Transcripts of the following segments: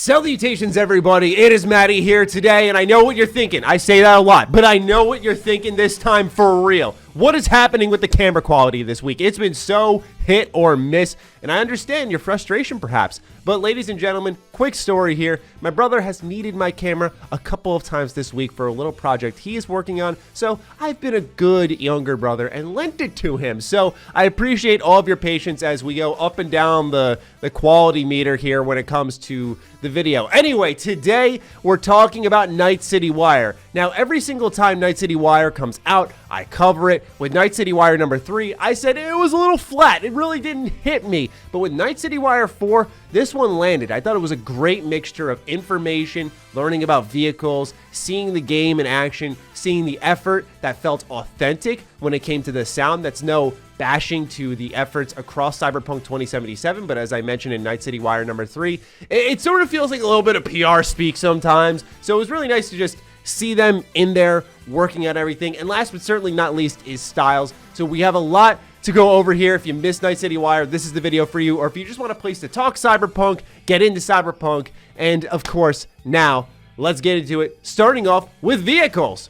Salutations, everybody. It is Matty here today, and I know what you're thinking. I say that a lot, but I know what you're thinking this time for real. What is happening with the camera quality this week? It's been so hit or miss, and I understand your frustration perhaps. But ladies and gentlemen, quick story here. My brother has needed my camera a couple of times this week for a little project he is working on, so I've been a good younger brother and lent it to him. So I appreciate all of your patience as we go up and down the quality meter here when it comes to the video. Anyway, today we're talking about Night City Wire. Now, every single time Night City Wire comes out, I cover it. With Night City Wire number 3, I said it was a little flat. It really didn't hit me. But with Night City Wire 4, this one landed. I thought it was a great mixture of information, learning about vehicles, seeing the game in action, seeing the effort that felt authentic when it came to the sound. That's no bashing to the efforts across Cyberpunk 2077, but as I mentioned in Night City Wire number 3, it sort of feels like a little bit of PR speak sometimes. So it was really nice to just see them in there working at everything. And last but certainly not least is styles. So we have a lot to go over here. If you missed Night City Wire, this is the video for you. Or if you just want a place to talk Cyberpunk, get into Cyberpunk. And of course, now let's get into it, starting off with vehicles.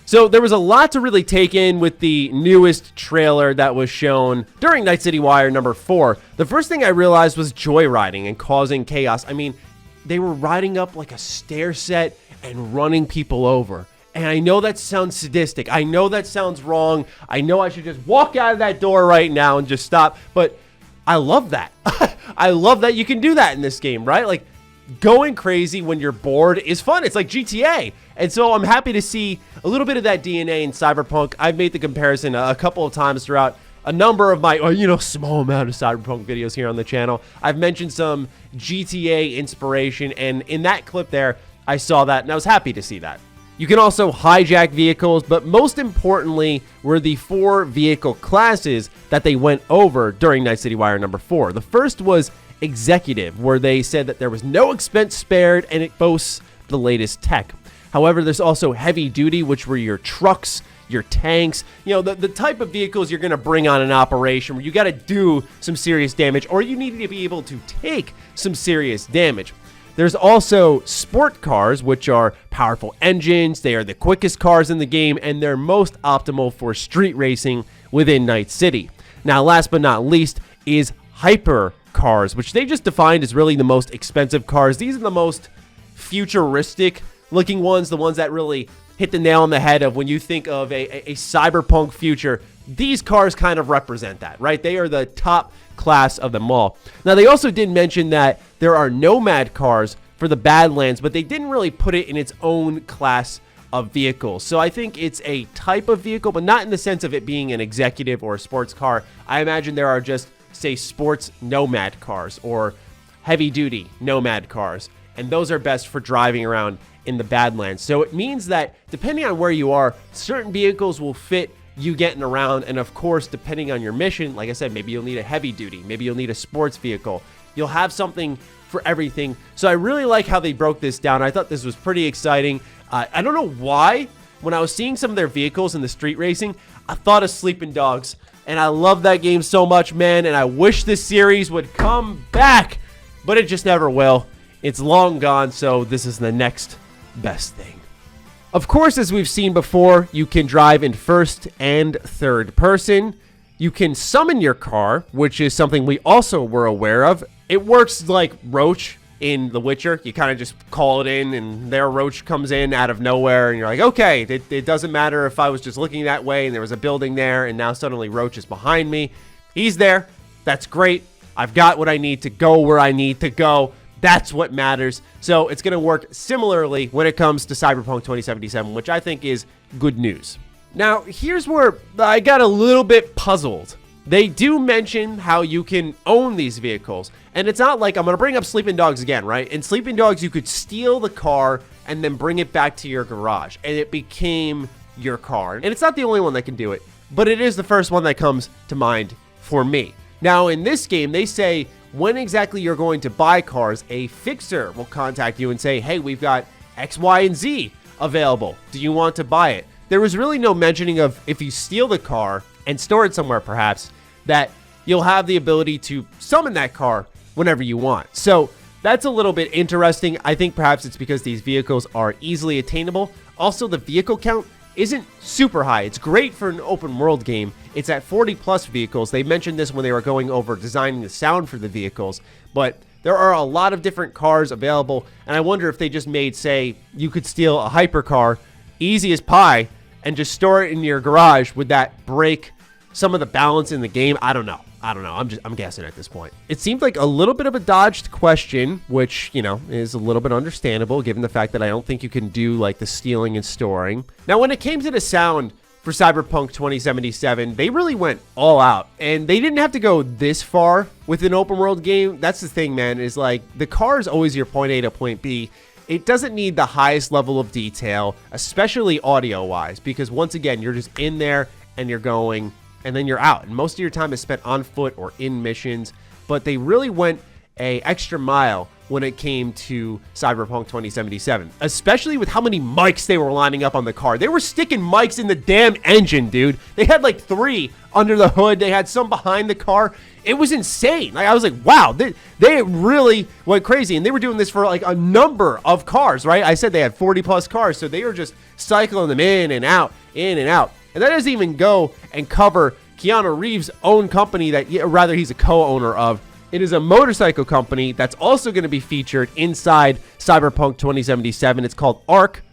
So there was a lot to really take in with the newest trailer that was shown during Night City Wire number 4. The first thing I realized was joyriding and causing chaos. I mean, they were riding up like a stair set and running people over. And I know that sounds sadistic. I know that sounds wrong. I know I should just walk out of that door right now and just stop. But I love that. I love that you can do that in this game, right? Like, going crazy when you're bored is fun. It's like GTA. And so I'm happy to see a little bit of that DNA in Cyberpunk. I've made the comparison a couple of times throughout a number of my, small amount of Cyberpunk videos here on the channel. I've mentioned some GTA inspiration, and in that clip there, I saw that, and I was happy to see that. You can also hijack vehicles, but most importantly were the 4 vehicle classes that they went over during Night City Wire number 4. The first was Executive, where they said that there was no expense spared, and it boasts the latest tech. However, there's also Heavy Duty, which were your trucks, your tanks, the type of vehicles you're going to bring on an operation where you got to do some serious damage, or you need to be able to take some serious damage. There's also sport cars, which are powerful engines. They are the quickest cars in the game, and they're most optimal for street racing within Night City. Now, last but not least is hyper cars, which they just defined as really the most expensive cars. These are the most futuristic looking ones, the ones that really hit the nail on the head of when you think of a cyberpunk future. These cars kind of represent that, right? They are the top class of them all. Now, they also did mention that there are nomad cars for the Badlands, but they didn't really put it in its own class of vehicles. So I think it's a type of vehicle, but not in the sense of it being an executive or a sports car. I imagine there are just, say, sports nomad cars or heavy duty nomad cars, and those are best for driving around in the Badlands. So it means that depending on where you are, certain vehicles will fit you getting around. And of course, depending on your mission, like I said, maybe you'll need a heavy duty, maybe you'll need a sports vehicle. You'll have something for everything. So I really like how they broke this down. I thought this was pretty exciting. I don't know why, when I was seeing some of their vehicles in the street racing, I thought of Sleeping Dogs. And I love that game so much, man. And I wish this series would come back, but it just never will. It's long gone, so this is the next best thing. Of course, as we've seen before, you can drive in first and third person. You can summon your car, which is something we also were aware of. It works like Roach in The Witcher. You kind of just call it in, and there Roach comes in out of nowhere, and you're like, okay, it doesn't matter if I was just looking that way and there was a building there, and now suddenly Roach is behind me. He's there. That's great. I've got what I need to go where I need to go. That's what matters. So it's going to work similarly when it comes to Cyberpunk 2077, which I think is good news. Now, here's where I got a little bit puzzled. They do mention how you can own these vehicles. And it's not like, I'm going to bring up Sleeping Dogs again, right? In Sleeping Dogs, you could steal the car and then bring it back to your garage, and it became your car. And it's not the only one that can do it, but it is the first one that comes to mind for me. Now, in this game, they say when exactly you're going to buy cars, a fixer will contact you and say, hey, we've got X, Y, and Z available. Do you want to buy it? There was really no mentioning of if you steal the car and store it somewhere, perhaps, that you'll have the ability to summon that car whenever you want. So that's a little bit interesting. I think perhaps it's because these vehicles are easily attainable. Also, the vehicle count isn't super high. It's great for an open world game. It's at 40 plus vehicles. They mentioned this when they were going over designing the sound for the vehicles, but there are a lot of different cars available, and I wonder if they just made, say, you could steal a hypercar, easy as pie, and just store it in your garage. Would that break some of the balance in the game? I don't know. I'm guessing at this point. It seemed like a little bit of a dodged question, which, you know, is a little bit understandable given the fact that I don't think you can do like the stealing and storing. Now, when it came to the sound for Cyberpunk 2077, they really went all out, and they didn't have to go this far with an open world game. That's the thing, man, is like the car is always your point A to point B. It doesn't need the highest level of detail, especially audio wise, because once again, you're just in there and you're going and then you're out, and most of your time is spent on foot or in missions. But they really went a extra mile when it came to Cyberpunk 2077, especially with how many mics they were lining up on the car. They were sticking mics in the damn engine, dude. They had like 3 under the hood. They had some behind the car. It was insane. Like, I was like, wow, they really went crazy, and they were doing this for like a number of cars, right? I said they had 40 plus cars, so they were just cycling them in and out, in and out. And that doesn't even go and cover Keanu Reeves' own company that, rather, he's a co-owner of. It is a motorcycle company that's also going to be featured inside Cyberpunk 2077. It's called Arc,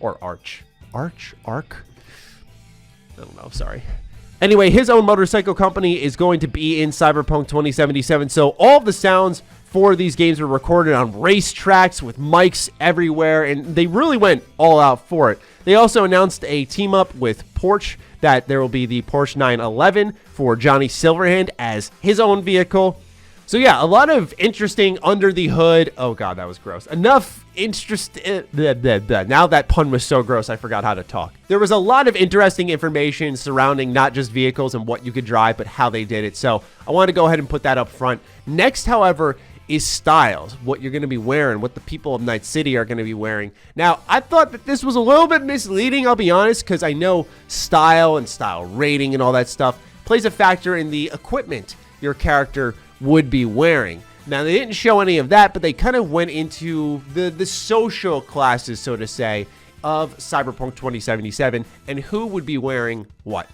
or Arch. Arch? Arc? I don't know, sorry. Anyway, his own motorcycle company is going to be in Cyberpunk 2077. So all of the sounds for these games were recorded on racetracks with mics everywhere, and they really went all out for it. They also announced a team up with Porsche, that there will be the Porsche 911 for Johnny Silverhand as his own vehicle. So yeah, a lot of interesting under the hood. Oh god, that was gross. Enough interest. Now that pun was so gross, I forgot how to talk. There was a lot of interesting information surrounding not just vehicles and what you could drive, but how they did it. So I want to go ahead and put that up front. Next, however, is styles, what you're going to be wearing, what the people of Night City are going to be wearing. Now, I thought that this was a little bit misleading, I'll be honest, because I know style and style rating and all that stuff plays a factor in the equipment your character would be wearing. Now, they didn't show any of that, but they kind of went into the social classes, so to say, of Cyberpunk 2077 and who would be wearing what.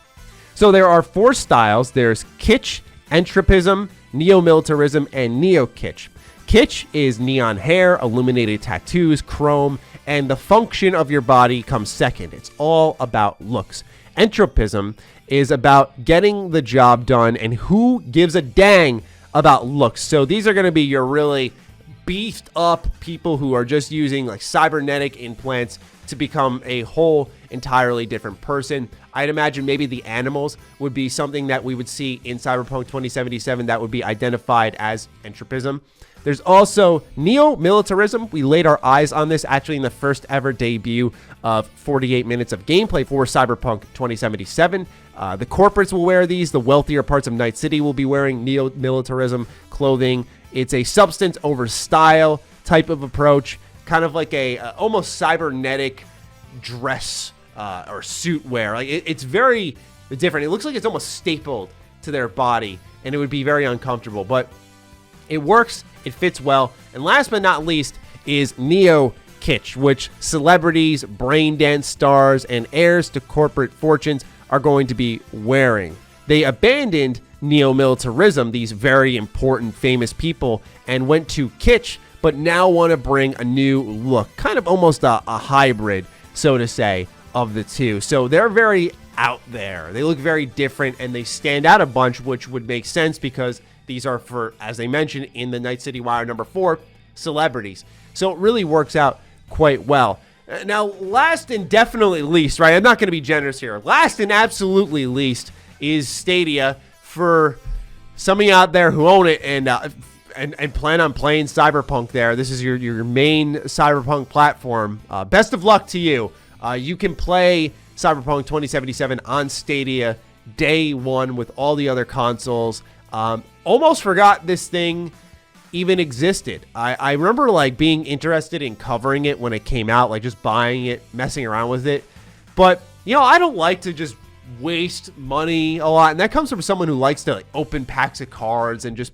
So there are 4 styles. There's kitsch, entropism, neo-militarism, and neo-kitsch. Kitsch is neon hair, illuminated tattoos, chrome, and the function of your body comes second. It's all about looks. Entropism is about getting the job done, and who gives a dang about looks. So these are going to be your really beefed up people who are just using like cybernetic implants to become a whole entirely different person. I'd imagine maybe the animals would be something that we would see in Cyberpunk 2077 that would be identified as entropism. There's also neo-militarism. We laid our eyes on this actually in the first ever debut of 48 minutes of gameplay for Cyberpunk 2077. The corporates will wear these. The wealthier parts of Night City will be wearing neo-militarism clothing. It's a substance over style type of approach, kind of like a almost cybernetic dress or suit wear. Like it's very different. It looks like it's almost stapled to their body, and it would be very uncomfortable, but it works. It fits well. And last but not least is neo-kitsch, which celebrities, brain dance stars, and heirs to corporate fortunes are going to be wearing. They abandoned neo-militarism, these very important famous people, and went to kitsch, but now want to bring a new look, kind of almost a hybrid, so to say, of the two. So they're very out there. They look very different, and they stand out a bunch, which would make sense because these are for, as they mentioned in the Night City Wire number 4, celebrities. So it really works out quite well. Now, last and definitely least, right? I'm not going to be generous here. Last and absolutely least is Stadia. For some of you out there who own it and plan on playing Cyberpunk there, this is your main Cyberpunk platform. Best of luck to you. You can play Cyberpunk 2077 on Stadia day one with all the other consoles. Almost forgot this thing even existed. I remember like being interested in covering it when it came out, like just buying it, messing around with it. But, you know, I don't like to just waste money a lot. And that comes from someone who likes to like open packs of cards and just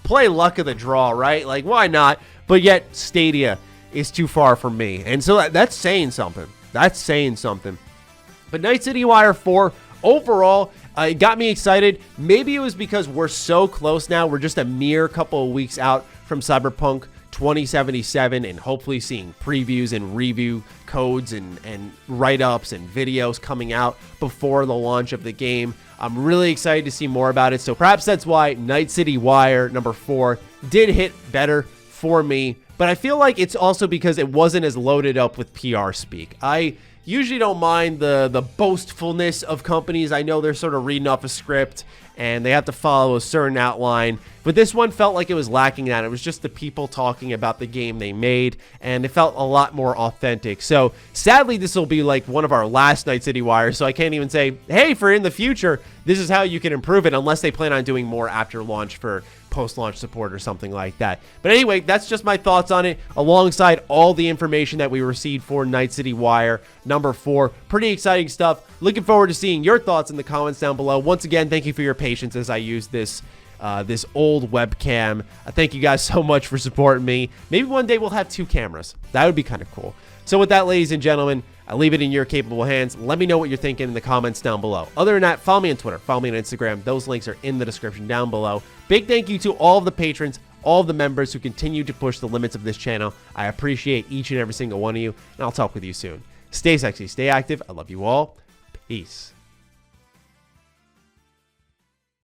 play luck of the draw, right? Like, why not? But yet, Stadia is too far from me. And so that's saying something. That's saying something. But Night City Wire 4, overall, it got me excited. Maybe it was because we're so close now. We're just a mere couple of weeks out from Cyberpunk 2077 and hopefully seeing previews and review codes and write-ups and videos coming out before the launch of the game. I'm really excited to see more about it. So perhaps that's why Night City Wire number 4 did hit better for me. But I feel like it's also because it wasn't as loaded up with PR speak. I usually don't mind the boastfulness of companies. I know they're sort of reading off a script and they have to follow a certain outline, but this one felt like it was lacking that. It was just the people talking about the game they made, and it felt a lot more authentic. So sadly, this will be like one of our last Night City Wires, so I can't even say, hey, for in the future, this is how you can improve it, unless they plan on doing more after launch for post-launch support or something like that. But anyway, that's just my thoughts on it, alongside all the information that we received for Night City Wire number 4. Pretty exciting stuff. Looking forward to seeing your thoughts in the comments down below. Once again, thank you for your patience as I use this this old webcam. Thank you guys so much for supporting me. Maybe one day we'll have 2 cameras. That would be kind of cool. So with that, ladies and gentlemen, I leave it in your capable hands. Let me know what you're thinking in the comments down below. Other than that, follow me on Twitter, follow me on Instagram. Those links are in the description down below. Big thank you to all of the patrons, all of the members who continue to push the limits of this channel. I appreciate each and every single one of you, and I'll talk with you soon. Stay sexy, stay active. I love you all. Peace.